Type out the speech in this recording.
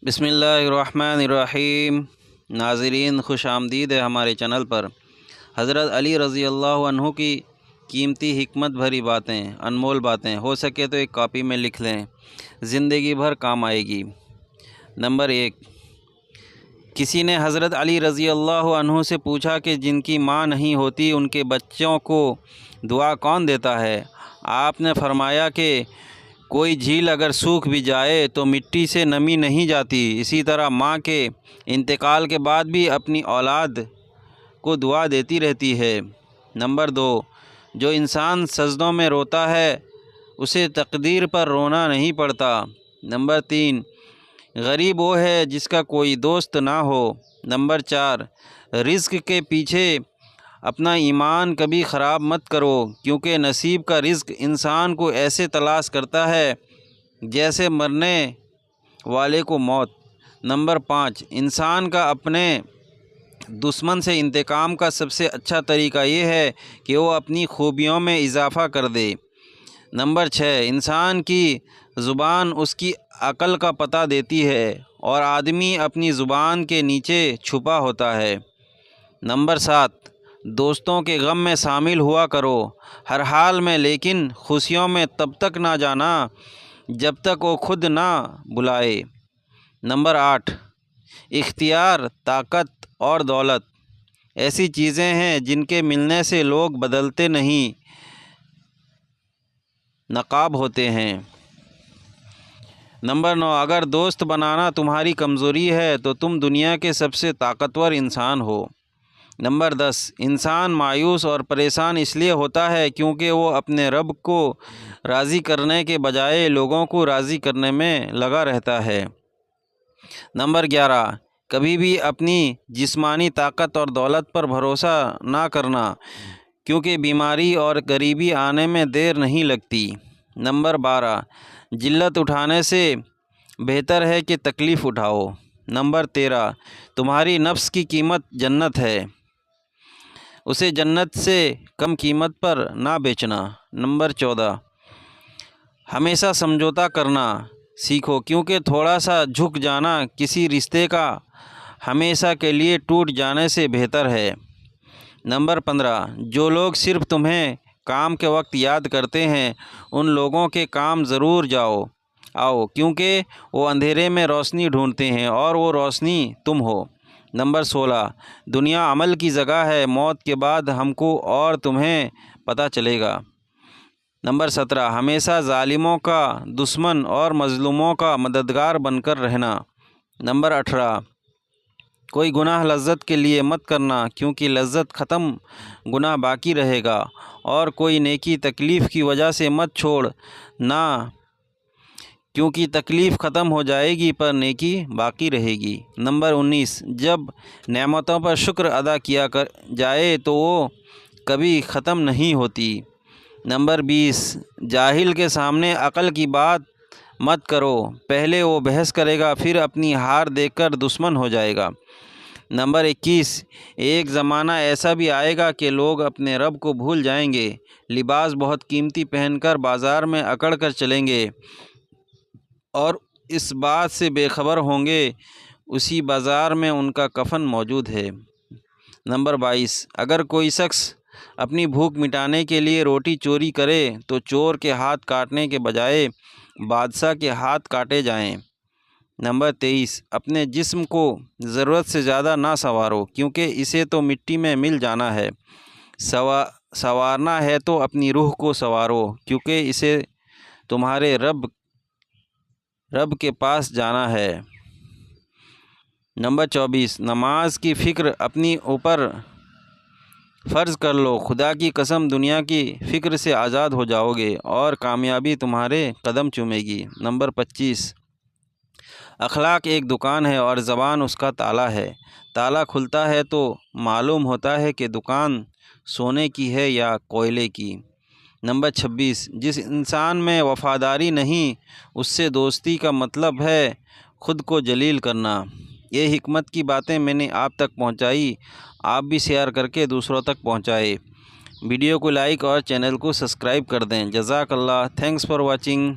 بسم اللہ الرحمن الرحیم۔ ناظرین خوش آمدید ہے ہمارے چینل پر۔ حضرت علی رضی اللہ عنہ کی قیمتی حکمت بھری باتیں، انمول باتیں، ہو سکے تو ایک کاپی میں لکھ لیں، زندگی بھر کام آئے گی۔ نمبر 1، کسی نے حضرت علی رضی اللہ عنہ سے پوچھا کہ جن کی ماں نہیں ہوتی ان کے بچوں کو دعا کون دیتا ہے؟ آپ نے فرمایا کہ کوئی جھیل اگر سوکھ بھی جائے تو مٹی سے نمی نہیں جاتی، اسی طرح ماں کے انتقال کے بعد بھی اپنی اولاد کو دعا دیتی رہتی ہے۔ نمبر 2، جو انسان سجدوں میں روتا ہے اسے تقدیر پر رونا نہیں پڑتا۔ نمبر 3، غریب وہ ہے جس کا کوئی دوست نہ ہو۔ نمبر 4، رزق کے پیچھے اپنا ایمان کبھی خراب مت کرو، کیونکہ نصیب کا رزق انسان کو ایسے تلاش کرتا ہے جیسے مرنے والے کو موت۔ نمبر 5، انسان کا اپنے دشمن سے انتقام کا سب سے اچھا طریقہ یہ ہے کہ وہ اپنی خوبیوں میں اضافہ کر دے۔ نمبر 6، انسان کی زبان اس کی عقل کا پتہ دیتی ہے اور آدمی اپنی زبان کے نیچے چھپا ہوتا ہے۔ نمبر 7، دوستوں کے غم میں شامل ہوا کرو ہر حال میں، لیکن خوشیوں میں تب تک نہ جانا جب تک وہ خود نہ بلائے۔ نمبر 8، اختیار، طاقت اور دولت ایسی چیزیں ہیں جن کے ملنے سے لوگ بدلتے نہیں، نقاب ہوتے ہیں۔ نمبر 9، اگر دوست بنانا تمہاری کمزوری ہے تو تم دنیا کے سب سے طاقتور انسان ہو۔ نمبر 10، انسان مایوس اور پریشان اس لیے ہوتا ہے کیونکہ وہ اپنے رب کو راضی کرنے کے بجائے لوگوں کو راضی کرنے میں لگا رہتا ہے۔ نمبر 11، کبھی بھی اپنی جسمانی طاقت اور دولت پر بھروسہ نہ کرنا، کیونکہ بیماری اور غریبی آنے میں دیر نہیں لگتی۔ نمبر 12، ذلت اٹھانے سے بہتر ہے کہ تکلیف اٹھاؤ۔ نمبر 13، تمہاری نفس کی قیمت جنت ہے، اسے جنت سے کم قیمت پر نہ بیچنا۔ نمبر 14، ہمیشہ سمجھوتا کرنا سیکھو، کیونکہ تھوڑا سا جھک جانا کسی رشتے کا ہمیشہ کے لیے ٹوٹ جانے سے بہتر ہے۔ نمبر 15، جو لوگ صرف تمہیں کام کے وقت یاد کرتے ہیں ان لوگوں کے کام ضرور آؤ، کیونکہ وہ اندھیرے میں روشنی ڈھونڈتے ہیں اور وہ روشنی تم ہو۔ نمبر 16، دنیا عمل کی جگہ ہے، موت کے بعد ہم کو اور تمہیں پتہ چلے گا۔ نمبر 17، ہمیشہ ظالموں کا دشمن اور مظلوموں کا مددگار بن کر رہنا۔ نمبر 18، کوئی گناہ لذت کے لیے مت کرنا، کیونکہ لذت ختم گناہ باقی رہے گا، اور کوئی نیکی تکلیف کی وجہ سے مت چھوڑنا، کیونکہ تکلیف ختم ہو جائے گی پر نیکی باقی رہے گی۔ نمبر 19، جب نعمتوں پر شکر ادا کیا جائے تو وہ کبھی ختم نہیں ہوتی۔ نمبر 20، جاہل کے سامنے عقل کی بات مت کرو، پہلے وہ بحث کرے گا پھر اپنی ہار دیکھ کر دشمن ہو جائے گا۔ نمبر 21، ایک زمانہ ایسا بھی آئے گا کہ لوگ اپنے رب کو بھول جائیں گے، لباس بہت قیمتی پہن کر بازار میں اکڑ کر چلیں گے اور اس بات سے بے خبر ہوں گے اسی بازار میں ان کا کفن موجود ہے۔ نمبر 22، اگر کوئی شخص اپنی بھوک مٹانے کے لیے روٹی چوری کرے تو چور کے ہاتھ کاٹنے کے بجائے بادشاہ کے ہاتھ کاٹے جائیں۔ نمبر 23، اپنے جسم کو ضرورت سے زیادہ نہ سنوارو، کیونکہ اسے تو مٹی میں مل جانا ہے۔ سنوارنا ہے تو اپنی روح کو سنوارو، کیونکہ اسے تمہارے رب کے پاس جانا ہے۔ نمبر 24، نماز کی فکر اپنی اوپر فرض کر لو، خدا کی قسم دنیا کی فکر سے آزاد ہو جاؤ گے اور کامیابی تمہارے قدم چومے گی۔ نمبر 25، اخلاق ایک دکان ہے اور زبان اس کا تالا ہے، تالا کھلتا ہے تو معلوم ہوتا ہے کہ دکان سونے کی ہے یا کوئلے کی۔ نمبر 26، جس انسان میں وفاداری نہیں اس سے دوستی کا مطلب ہے خود کو ذلیل کرنا۔ یہ حکمت کی باتیں میں نے آپ تک پہنچائی، آپ بھی شیئر کر کے دوسروں تک پہنچائے۔ ویڈیو کو لائک اور چینل کو سبسکرائب کر دیں۔ جزاک اللہ، تھینکس فار واچنگ۔